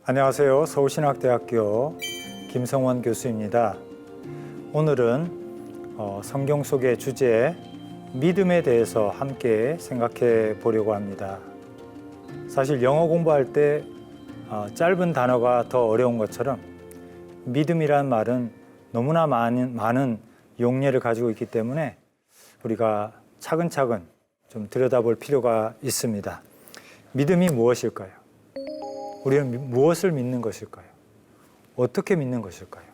안녕하세요. 서울신학대학교 김성원 교수입니다. 오늘은 성경 속의 주제 믿음에 대해서 함께 생각해 보려고 합니다. 사실 영어 공부할 때 짧은 단어가 더 어려운 것처럼 믿음이란 말은 너무나 많은 용례를 가지고 있기 때문에 우리가 차근차근 좀 들여다볼 필요가 있습니다. 믿음이 무엇일까요? 우리는 무엇을 믿는 것일까요? 어떻게 믿는 것일까요?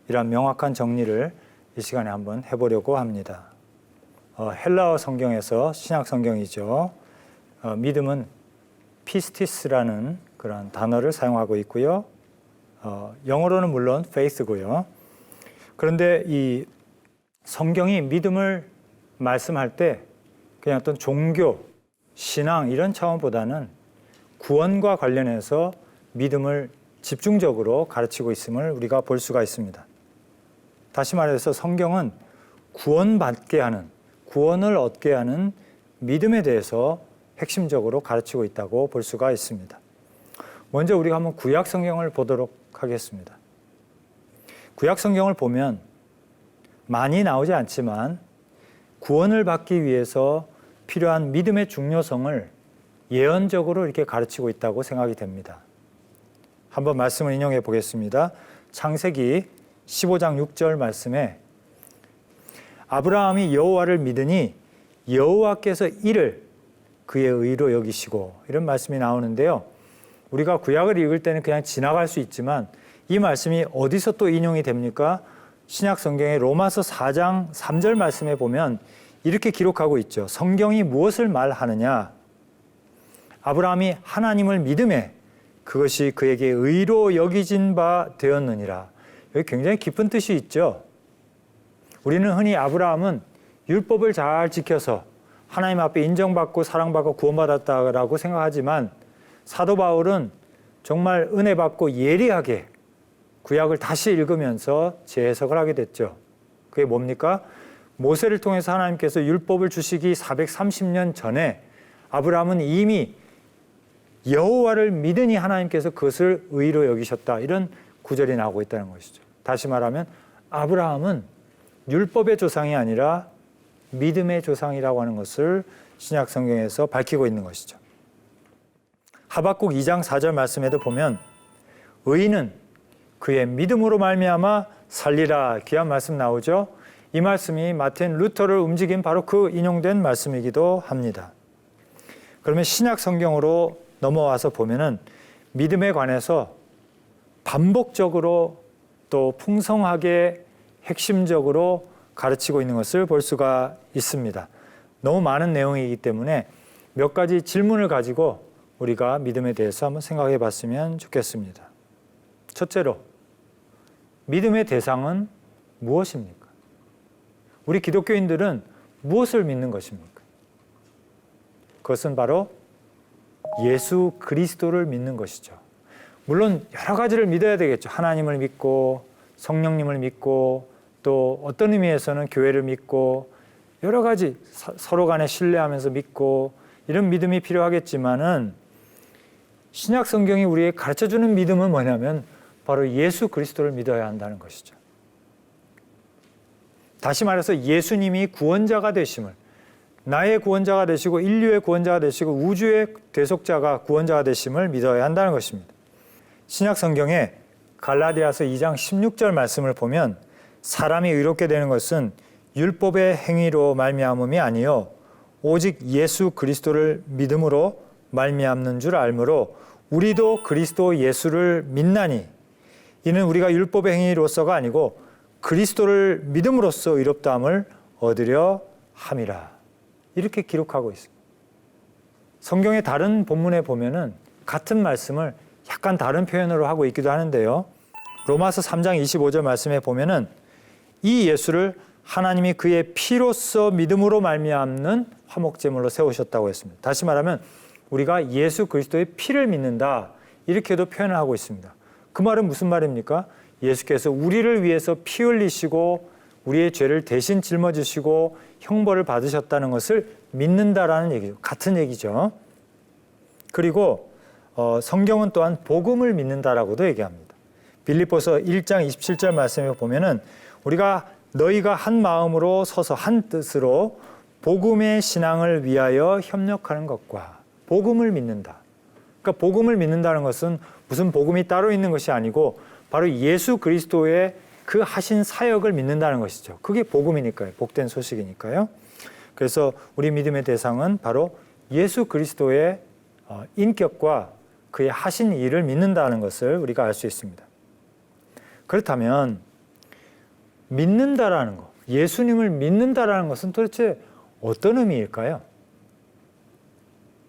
이런 명확한 정리를 이 시간에 한번 해보려고 합니다. 헬라어 성경에서 신약 성경이죠. 믿음은 피스티스라는 그런 단어를 사용하고 있고요. 영어로는 물론 faith고요. 그런데 이 성경이 믿음을 말씀할 때 그냥 어떤 종교, 신앙 이런 차원보다는 구원과 관련해서 믿음을 집중적으로 가르치고 있음을 우리가 볼 수가 있습니다. 다시 말해서 성경은 구원받게 하는, 구원을 얻게 하는 믿음에 대해서 핵심적으로 가르치고 있다고 볼 수가 있습니다. 먼저 우리가 한번 구약 성경을 보도록 하겠습니다. 구약 성경을 보면 많이 나오지 않지만 구원을 받기 위해서 필요한 믿음의 중요성을 예언적으로 이렇게 가르치고 있다고 생각이 됩니다. 한번 말씀을 인용해 보겠습니다. 창세기 15장 6절 말씀에 아브라함이 여호와를 믿으니 여호와께서 이를 그의 의로 여기시고 이런 말씀이 나오는데요. 우리가 구약을 읽을 때는 그냥 지나갈 수 있지만 이 말씀이 어디서 또 인용이 됩니까? 신약 성경의 로마서 4장 3절 말씀에 보면 이렇게 기록하고 있죠. 성경이 무엇을 말하느냐? 아브라함이 하나님을 믿음에 그것이 그에게 의로 여기진 바 되었느니라. 여기 굉장히 깊은 뜻이 있죠. 우리는 흔히 아브라함은 율법을 잘 지켜서 하나님 앞에 인정받고 사랑받고 구원받았다라고 생각하지만 사도 바울은 정말 은혜 받고 예리하게 구약을 다시 읽으면서 재해석을 하게 됐죠. 그게 뭡니까? 모세를 통해서 하나님께서 율법을 주시기 430년 전에 아브라함은 이미 여호와를 믿으니 하나님께서 그것을 의로 여기셨다. 이런 구절이 나오고 있다는 것이죠. 다시 말하면 아브라함은 율법의 조상이 아니라 믿음의 조상이라고 하는 것을 신약 성경에서 밝히고 있는 것이죠. 하박국 2장 4절 말씀에도 보면 의인은 그의 믿음으로 말미암아 살리라. 귀한 말씀 나오죠. 이 말씀이 마틴 루터를 움직인 바로 그 인용된 말씀이기도 합니다. 그러면 신약 성경으로 넘어와서 보면은 믿음에 관해서 반복적으로 또 풍성하게 핵심적으로 가르치고 있는 것을 볼 수가 있습니다. 너무 많은 내용이기 때문에 몇 가지 질문을 가지고 우리가 믿음에 대해서 한번 생각해 봤으면 좋겠습니다. 첫째로, 믿음의 대상은 무엇입니까? 우리 기독교인들은 무엇을 믿는 것입니까? 그것은 바로 예수 그리스도를 믿는 것이죠. 물론 여러 가지를 믿어야 되겠죠. 하나님을 믿고 성령님을 믿고 또 어떤 의미에서는 교회를 믿고 여러 가지 서로 간에 신뢰하면서 믿고 이런 믿음이 필요하겠지만은 신약 성경이 우리에게 가르쳐주는 믿음은 뭐냐면 바로 예수 그리스도를 믿어야 한다는 것이죠. 다시 말해서 예수님이 구원자가 되심을, 나의 구원자가 되시고 인류의 구원자가 되시고 우주의 대속자가 구원자가 되심을 믿어야 한다는 것입니다. 신약 성경에 갈라디아서 2장 16절 말씀을 보면 사람이 의롭게 되는 것은 율법의 행위로 말미암음이 아니요 오직 예수 그리스도를 믿음으로 말미암는 줄 알므로 우리도 그리스도 예수를 믿나니 이는 우리가 율법의 행위로서가 아니고 그리스도를 믿음으로써 의롭다함을 얻으려 함이라. 이렇게 기록하고 있습니다. 성경의 다른 본문에 보면은 같은 말씀을 약간 다른 표현으로 하고 있기도 하는데요. 로마서 3장 25절 말씀에 보면은 이 예수를 하나님이 그의 피로써 믿음으로 말미암는 화목제물로 세우셨다고 했습니다. 다시 말하면 우리가 예수 그리스도의 피를 믿는다. 이렇게도 표현을 하고 있습니다. 그 말은 무슨 말입니까? 예수께서 우리를 위해서 피 흘리시고 우리의 죄를 대신 짊어지시고 형벌을 받으셨다는 것을 믿는다라는 얘기죠. 같은 얘기죠. 그리고 성경은 또한 복음을 믿는다라고도 얘기합니다. 빌립보서 1장 27절 말씀에 보면은 우리가 너희가 한 마음으로 서서 한 뜻으로 복음의 신앙을 위하여 협력하는 것과 복음을 믿는다. 그러니까 복음을 믿는다는 것은 무슨 복음이 따로 있는 것이 아니고 바로 예수 그리스도의 그 하신 사역을 믿는다는 것이죠. 그게 복음이니까요. 복된 소식이니까요. 그래서 우리 믿음의 대상은 바로 예수 그리스도의 인격과 그의 하신 일을 믿는다는 것을 우리가 알 수 있습니다. 그렇다면 믿는다라는 것, 예수님을 믿는다라는 것은 도대체 어떤 의미일까요?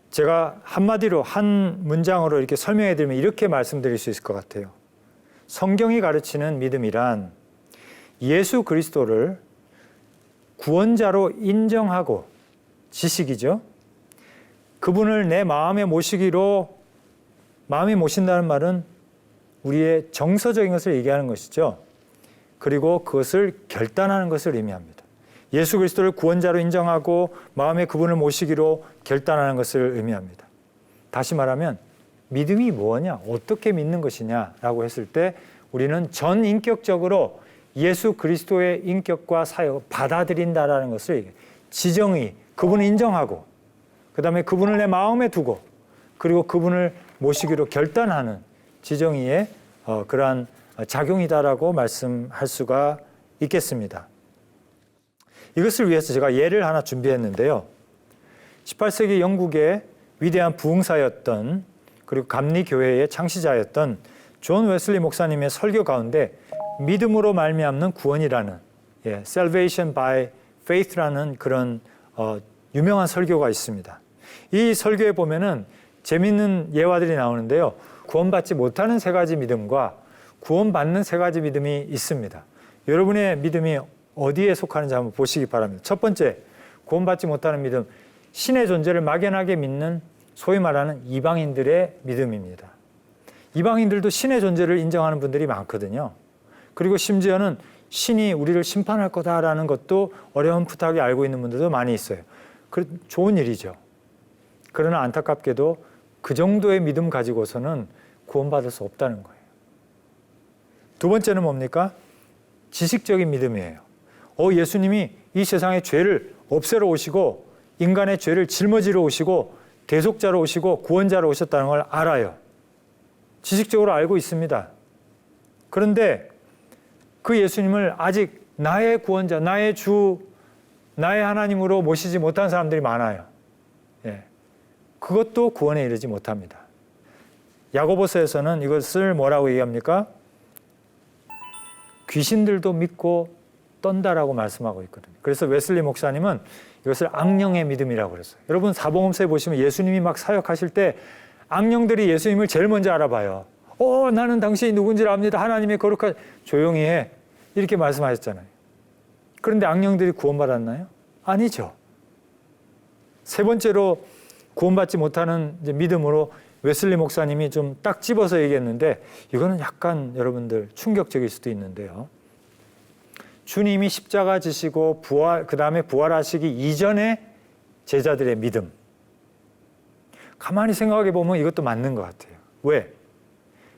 제가 한마디로 한 문장으로 이렇게 설명해 드리면 이렇게 말씀드릴 수 있을 것 같아요. 성경이 가르치는 믿음이란 예수 그리스도를 구원자로 인정하고 지식이죠. 그분을 내 마음에 모시기로, 마음에 모신다는 말은 우리의 정서적인 것을 얘기하는 것이죠. 그리고 그것을 결단하는 것을 의미합니다. 예수 그리스도를 구원자로 인정하고 마음에 그분을 모시기로 결단하는 것을 의미합니다. 다시 말하면 믿음이 뭐냐, 어떻게 믿는 것이냐라고 했을 때 우리는 전인격적으로 예수 그리스도의 인격과 사역을 받아들인다라는 것을 얘기해요. 지정의, 그분을 인정하고 그 다음에 그분을 내 마음에 두고 그리고 그분을 모시기로 결단하는 지정의의 그러한 작용이다라고 말씀할 수가 있겠습니다. 이것을 위해서 제가 예를 하나 준비했는데요. 18세기 영국의 위대한 부흥사였던 그리고 감리교회의 창시자였던 존 웨슬리 목사님의 설교 가운데 믿음으로 말미암는 구원이라는 Salvation by Faith라는 그런 유명한 설교가 있습니다. 이 설교에 보면은 재미있는 예화들이 나오는데요. 구원받지 못하는 세 가지 믿음과 구원받는 세 가지 믿음이 있습니다. 여러분의 믿음이 어디에 속하는지 한번 보시기 바랍니다. 첫 번째, 구원받지 못하는 믿음, 신의 존재를 막연하게 믿는 소위 말하는 이방인들의 믿음입니다. 이방인들도 신의 존재를 인정하는 분들이 많거든요. 그리고 심지어는 신이 우리를 심판할 거다라는 것도 어렴풋하게 알고 있는 분들도 많이 있어요. 좋은 일이죠. 그러나 안타깝게도 그 정도의 믿음 가지고서는 구원받을 수 없다는 거예요. 두 번째는 뭡니까? 지식적인 믿음이에요. 예수님이 이 세상의 죄를 없애러 오시고 인간의 죄를 짊어지러 오시고 대속자로 오시고 구원자로 오셨다는 걸 알아요. 지식적으로 알고 있습니다. 그런데 그 예수님을 아직 나의 구원자, 나의 주, 나의 하나님으로 모시지 못한 사람들이 많아요. 그것도 구원에 이르지 못합니다. 야고보서에서는 이것을 뭐라고 얘기합니까? 귀신들도 믿고 떤다라고 말씀하고 있거든요. 그래서 웨슬리 목사님은 이것을 악령의 믿음이라고 그랬어요. 여러분 사복음서에 보시면 예수님이 막 사역하실 때 악령들이 예수님을 제일 먼저 알아봐요. 나는 당신이 누군지 압니다. 하나님의 거룩한, 조용히 해. 이렇게 말씀하셨잖아요. 그런데 악령들이 구원받았나요? 아니죠. 세 번째로 구원받지 못하는 믿음으로 웨슬리 목사님이 좀 딱 집어서 얘기했는데 이거는 약간 여러분들 충격적일 수도 있는데요. 주님이 십자가 지시고 그 다음에 부활하시기 이전에 제자들의 믿음. 가만히 생각해 보면 이것도 맞는 것 같아요. 왜?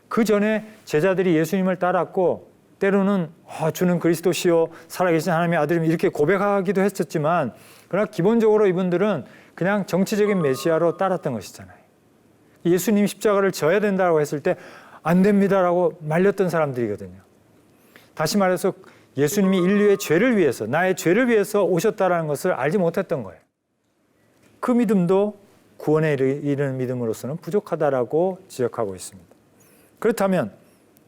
그 전에 제자들이 예수님을 따랐고 때로는 주는 그리스도시요 살아계신 하나님의 아들이면 이렇게 고백하기도 했었지만 그러나 기본적으로 이분들은 그냥 정치적인 메시아로 따랐던 것이잖아요. 예수님이 십자가를 져야 된다고 했을 때 안 됩니다라고 말렸던 사람들이거든요. 다시 말해서 예수님이 인류의 죄를 위해서, 나의 죄를 위해서 오셨다는 것을 알지 못했던 거예요. 그 믿음도 구원에 이르는 믿음으로서는 부족하다라고 지적하고 있습니다. 그렇다면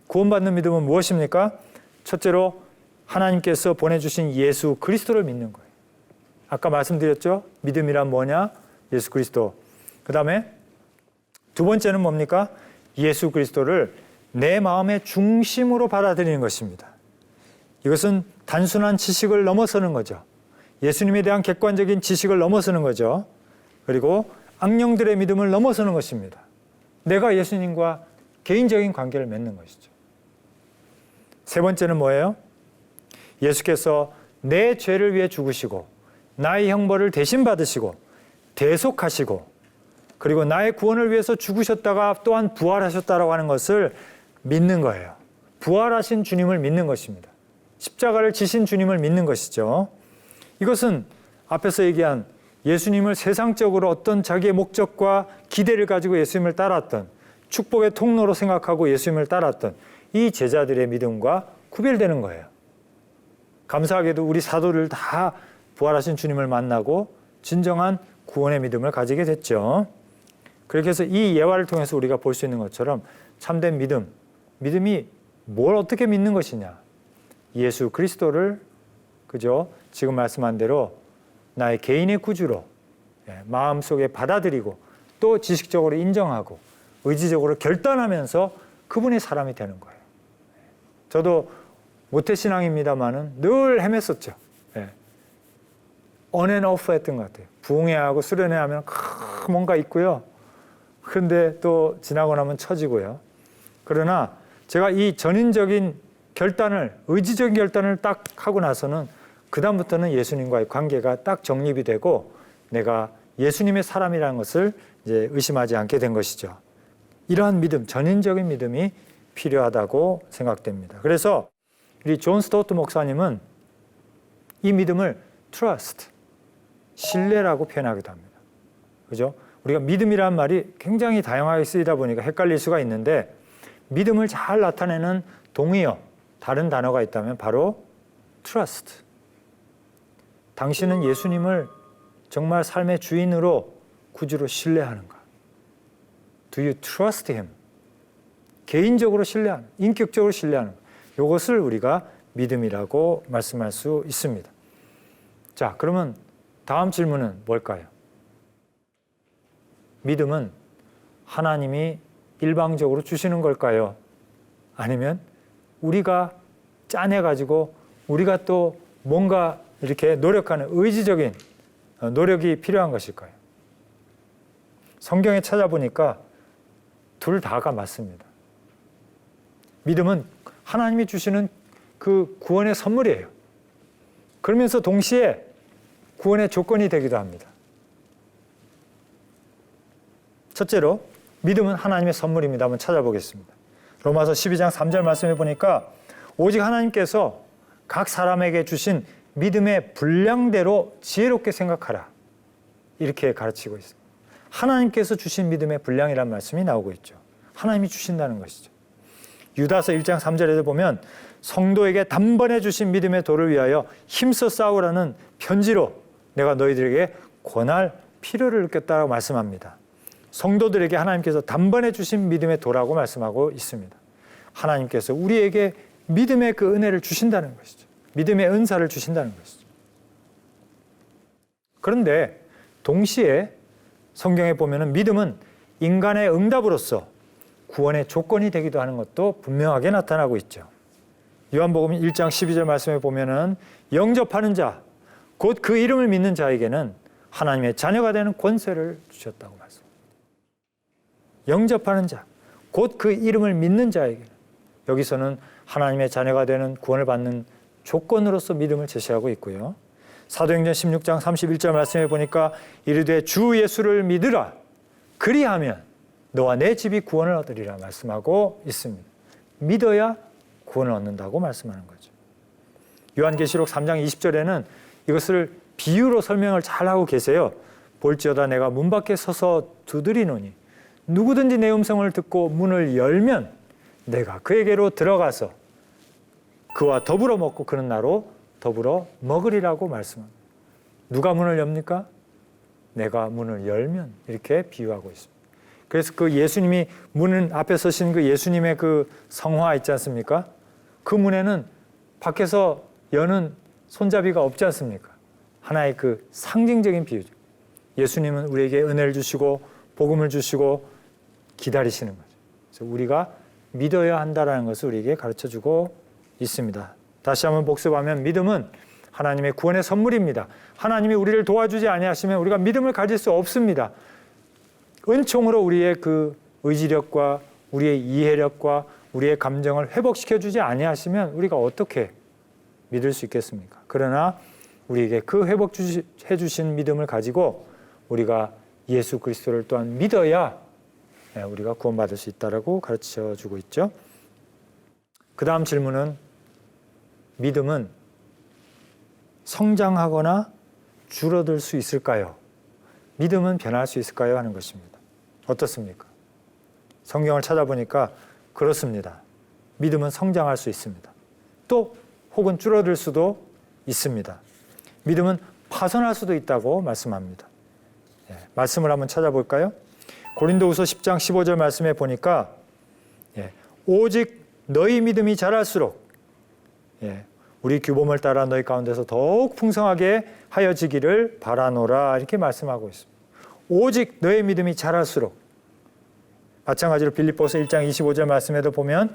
구원받는 믿음은 무엇입니까? 첫째로 하나님께서 보내주신 예수 그리스도를 믿는 거예요. 아까 말씀드렸죠? 믿음이란 뭐냐? 예수 그리스도. 그 다음에 두 번째는 뭡니까? 예수 그리스도를 내 마음의 중심으로 받아들이는 것입니다. 이것은 단순한 지식을 넘어서는 거죠. 예수님에 대한 객관적인 지식을 넘어서는 거죠. 그리고 악령들의 믿음을 넘어서는 것입니다. 내가 예수님과 개인적인 관계를 맺는 것이죠. 세 번째는 뭐예요? 예수께서 내 죄를 위해 죽으시고 나의 형벌을 대신 받으시고 대속하시고 그리고 나의 구원을 위해서 죽으셨다가 또한 부활하셨다라고 하는 것을 믿는 거예요. 부활하신 주님을 믿는 것입니다. 십자가를 지신 주님을 믿는 것이죠. 이것은 앞에서 얘기한 예수님을 세상적으로 어떤 자기의 목적과 기대를 가지고 예수님을 따랐던, 축복의 통로로 생각하고 예수님을 따랐던 이 제자들의 믿음과 구별되는 거예요. 감사하게도 우리 사도를 다 부활하신 주님을 만나고 진정한 구원의 믿음을 가지게 됐죠. 그렇게 해서 이 예화를 통해서 우리가 볼 수 있는 것처럼 참된 믿음이 뭘 어떻게 믿는 것이냐. 예수 그리스도를 그죠? 지금 말씀한 대로 나의 개인의 구주로 마음속에 받아들이고 또 지식적으로 인정하고 의지적으로 결단하면서 그분의 사람이 되는 거예요. 저도 모태신앙입니다만은 늘 헤맸었죠. on and off 했던 것 같아요. 부흥회하고 수련회 하면 뭔가 있고요. 그런데 또 지나고 나면 처지고요. 그러나 제가 이 전인적인 결단을, 의지적인 결단을 딱 하고 나서는 그다음부터는 예수님과의 관계가 딱 정립이 되고 내가 예수님의 사람이라는 것을 이제 의심하지 않게 된 것이죠. 이러한 믿음, 전인적인 믿음이 필요하다고 생각됩니다. 그래서 우리 존 스토트 목사님은 이 믿음을 trust, 신뢰라고 표현하기도 합니다. 그죠? 우리가 믿음이라는 말이 굉장히 다양하게 쓰이다 보니까 헷갈릴 수가 있는데 믿음을 잘 나타내는 동의어, 다른 단어가 있다면 바로 trust. 당신은 예수님을 정말 삶의 주인으로 구주로 신뢰하는가? Do you trust him? 개인적으로 신뢰하는, 인격적으로 신뢰하는 것. 이것을 우리가 믿음이라고 말씀할 수 있습니다. 자, 그러면 다음 질문은 뭘까요? 믿음은 하나님이 일방적으로 주시는 걸까요? 아니면 우리가 짜내가지고 우리가 또 뭔가 이렇게 노력하는 의지적인 노력이 필요한 것일까요? 성경에 찾아보니까 둘 다가 맞습니다. 믿음은 하나님이 주시는 그 구원의 선물이에요. 그러면서 동시에 구원의 조건이 되기도 합니다. 첫째로 믿음은 하나님의 선물입니다. 한번 찾아보겠습니다. 로마서 12장 3절 말씀해 보니까 오직 하나님께서 각 사람에게 주신 믿음의 분량대로 지혜롭게 생각하라. 이렇게 가르치고 있습니다. 하나님께서 주신 믿음의 분량이라는 말씀이 나오고 있죠. 하나님이 주신다는 것이죠. 유다서 1장 3절에도 보면 성도에게 단번에 주신 믿음의 도를 위하여 힘써 싸우라는 편지로 내가 너희들에게 권할 필요를 느꼈다고 말씀합니다. 성도들에게 하나님께서 단번에 주신 믿음의 도라고 말씀하고 있습니다. 하나님께서 우리에게 믿음의 그 은혜를 주신다는 것이죠. 믿음의 은사를 주신다는 것이죠. 그런데 동시에 성경에 보면은 믿음은 인간의 응답으로서 구원의 조건이 되기도 하는 것도 분명하게 나타나고 있죠. 요한복음 1장 12절 말씀에 보면은 영접하는 자, 곧 그 이름을 믿는 자에게는 하나님의 자녀가 되는 권세를 주셨다고 말씀합니다. 영접하는 자, 곧 그 이름을 믿는 자에게는, 여기서는 하나님의 자녀가 되는 구원을 받는 조건으로서 믿음을 제시하고 있고요. 사도행전 16장 31절 말씀해 보니까 이르되 주 예수를 믿으라. 그리하면 너와 내 집이 구원을 얻으리라 말씀하고 있습니다. 믿어야 구원을 얻는다고 말씀하는 거죠. 요한계시록 3장 20절에는 이것을 비유로 설명을 잘하고 계세요. 볼지어다 내가 문 밖에 서서 두드리노니 누구든지 내 음성을 듣고 문을 열면 내가 그에게로 들어가서 그와 더불어 먹고 그는 나로 더불어 먹으리라고 말씀합니다. 누가 문을 엽니까? 내가 문을 열면, 이렇게 비유하고 있습니다. 그래서 그 예수님이 문 앞에 서신 그 예수님의 그 성화 있지 않습니까? 그 문에는 밖에서 여는 손잡이가 없지 않습니까? 하나의 그 상징적인 비유죠. 예수님은 우리에게 은혜를 주시고 복음을 주시고 기다리시는 거죠. 그래서 우리가 믿어야 한다는 것을 우리에게 가르쳐주고 있습니다. 다시 한번 복습하면 믿음은 하나님의 구원의 선물입니다. 하나님이 우리를 도와주지 아니하시면 우리가 믿음을 가질 수 없습니다. 은총으로 우리의 그 의지력과 우리의 이해력과 우리의 감정을 회복시켜주지 아니하시면 우리가 어떻게 믿을 수 있겠습니까? 그러나 우리에게 그 회복해 주신 믿음을 가지고 우리가 예수 그리스도를 또한 믿어야 우리가 구원받을 수 있다라고 가르쳐주고 있죠. 그 다음 질문은 믿음은 성장하거나 줄어들 수 있을까요? 믿음은 변할 수 있을까요? 하는 것입니다. 어떻습니까? 성경을 찾아보니까 그렇습니다. 믿음은 성장할 수 있습니다. 또 혹은 줄어들 수도 있습니다. 믿음은 파손할 수도 있다고 말씀합니다. 말씀을 한번 찾아볼까요? 고린도후서 10장 15절 말씀에 보니까 오직 너희 믿음이 자랄수록 우리 규범을 따라 너희 가운데서 더욱 풍성하게 하여지기를 바라노라 이렇게 말씀하고 있습니다. 오직 너희 믿음이 자랄수록 마찬가지로 빌립보서 1장 25절 말씀에도 보면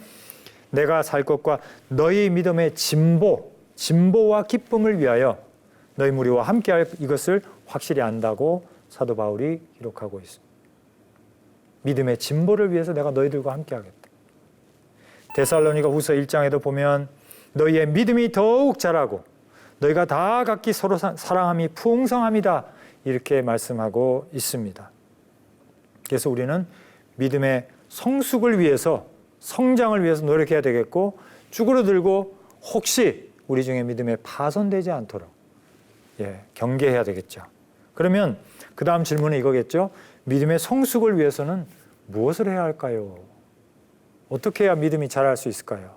내가 살 것과 너희 믿음의 진보와 기쁨을 위하여 너희 무리와 함께할 이것을 확실히 안다고 사도 바울이 기록하고 있습니다. 믿음의 진보를 위해서 내가 너희들과 함께하겠다. 데살로니가 후서 1장에도 보면 너희의 믿음이 더욱 자라고 너희가 다 각기 서로 사랑함이 풍성함이다 이렇게 말씀하고 있습니다. 그래서 우리는 믿음의 성숙을 위해서 성장을 위해서 노력해야 되겠고 쭈그러들고 혹시 우리 중에 믿음에 파손되지 않도록 경계해야 되겠죠. 그러면 그 다음 질문은 이거겠죠. 믿음의 성숙을 위해서는 무엇을 해야 할까요? 어떻게 해야 믿음이 자랄 수 있을까요?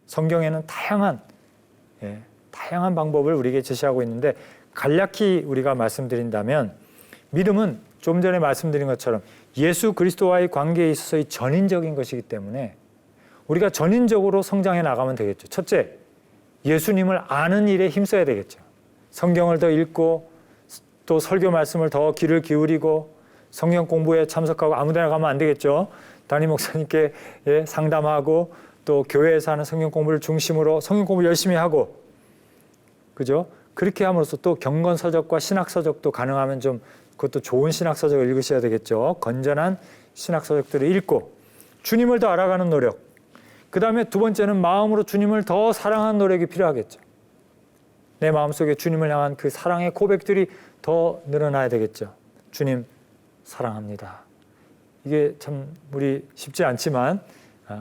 성경에는 다양한 방법을 우리에게 제시하고 있는데 간략히 우리가 말씀드린다면 믿음은 좀 전에 말씀드린 것처럼 예수 그리스도와의 관계에 있어서의 전인적인 것이기 때문에 우리가 전인적으로 성장해 나가면 되겠죠. 첫째, 예수님을 아는 일에 힘써야 되겠죠. 성경을 더 읽고 또 설교 말씀을 더 귀를 기울이고 성경 공부에 참석하고 아무 데나 가면 안 되겠죠. 담임 목사님께 상담하고 또 교회에서 하는 성경 공부를 중심으로 성경 공부를 열심히 하고 그죠? 그렇게 함으로써 또 경건서적과 신학서적도 가능하면 좀 그것도 좋은 신학서적을 읽으셔야 되겠죠. 건전한 신학서적들을 읽고 주님을 더 알아가는 노력. 그 다음에 두 번째는 마음으로 주님을 더 사랑하는 노력이 필요하겠죠. 내 마음속에 주님을 향한 그 사랑의 고백들이 더 늘어나야 되겠죠. 주님 사랑합니다. 이게 참 우리 쉽지 않지만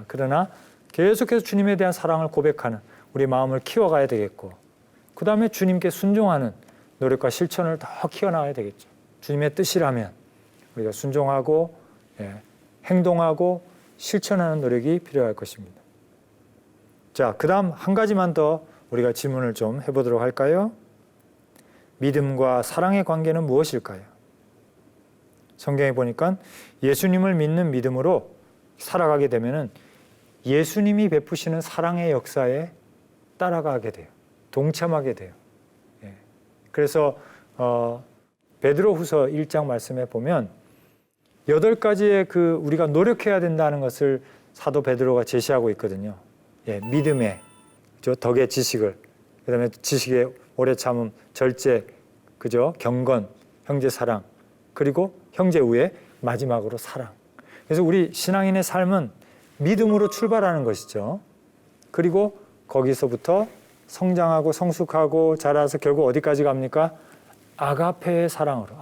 그러나 계속해서 주님에 대한 사랑을 고백하는 우리 마음을 키워가야 되겠고 그 다음에 주님께 순종하는 노력과 실천을 더 키워나가야 되겠죠. 주님의 뜻이라면 우리가 순종하고 행동하고 실천하는 노력이 필요할 것입니다. 자, 그 다음 한 가지만 더 우리가 질문을 좀 해보도록 할까요? 믿음과 사랑의 관계는 무엇일까요? 성경에 보니까 예수님을 믿는 믿음으로 살아가게 되면은 예수님이 베푸시는 사랑의 역사에 따라가게 돼요. 동참하게 돼요. 그래서 베드로후서 1장 말씀에 보면 8가지의 그 우리가 노력해야 된다는 것을 사도 베드로가 제시하고 있거든요. 믿음의 덕의 지식을, 그다음에 지식의 오래 참음, 절제, 그죠? 경건, 형제 사랑, 그리고 형제 우애, 마지막으로 사랑. 그래서 우리 신앙인의 삶은 믿음으로 출발하는 것이죠. 그리고 거기서부터 성장하고 성숙하고 자라서 결국 어디까지 갑니까? 아가페의 사랑으로,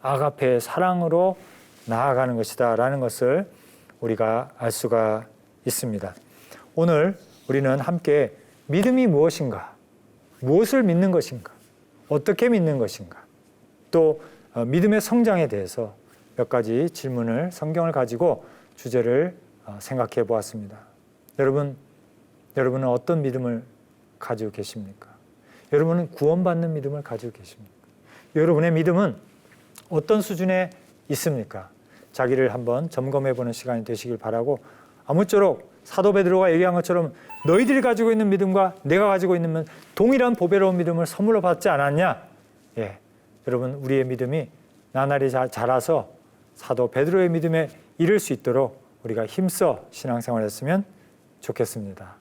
아가페의 사랑으로 나아가는 것이다라는 것을 우리가 알 수가 있습니다. 오늘 우리는 함께 믿음이 무엇인가, 무엇을 믿는 것인가, 어떻게 믿는 것인가, 또 믿음의 성장에 대해서 몇 가지 질문을 성경을 가지고 주제를 생각해 보았습니다. 여러분은 어떤 믿음을 가지고 계십니까? 여러분은 구원받는 믿음을 가지고 계십니까? 여러분의 믿음은 어떤 수준에 있습니까? 자기를 한번 점검해 보는 시간이 되시길 바라고 아무쪼록 사도 베드로가 얘기한 것처럼 너희들이 가지고 있는 믿음과 내가 가지고 있는 동일한 보배로운 믿음을 선물로 받지 않았냐? 여러분 우리의 믿음이 나날이 자라서 사도 베드로의 믿음에 이를 수 있도록 우리가 힘써 신앙생활을 했으면 좋겠습니다.